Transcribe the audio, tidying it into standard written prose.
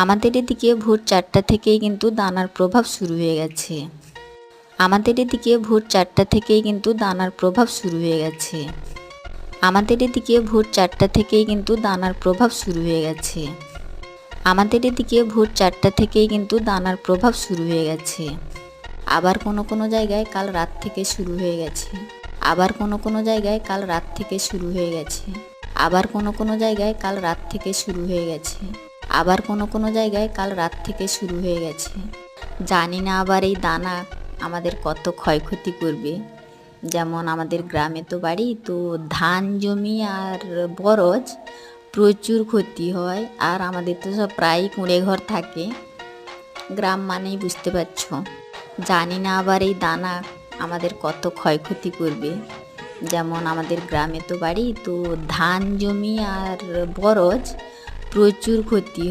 আমাদের এদিকে ভোর 4টা থেকেই কিন্তু দানার প্রভাব শুরু হয়ে গেছে। আমাদের এদিকে ভোর 4টা থেকেই কিন্তু দানার প্রভাব শুরু হয়ে গেছে। আমাদের এদিকে ভোর 4টা থেকেই কিন্তু দানার প্রভাব শুরু হয়ে গেছে। আমাদের এদিকে ভোর 4টা থেকেই কিন্তু দানার প্রভাব শুরু হয়ে গেছে। আবার কোনো জায়গায় কাল রাত থেকে শুরু হয়ে গেছে। আবার কোনো জায়গায় কাল রাত থেকে শুরু হয়ে গেছে। আবার কোনো জায়গায় কাল রাত থেকে শুরু হয়ে গেছে। আবার কোনো জায়গায় কাল রাত থেকে শুরু হয়ে গেছে। জানি না আবার এই দানা আমাদের কত ক্ষয়ক্ষতি করবে। যেমন আমাদের গ্রামে তো বাড়ি, তো ধান জমি আর বরজ প্রচুর ক্ষতি হয়। আর আমাদের তো সব প্রায়ই কুঁড়ে ঘর থাকে, গ্রাম মানেই বুঝতে পারছো। জানি না আবার এই দানা আমাদের কত ক্ষয়ক্ষতি করবে। যেমন আমাদের গ্রামে তো বাড়ি, তো ধান জমি আর বরজ প্রচুর ক্ষতি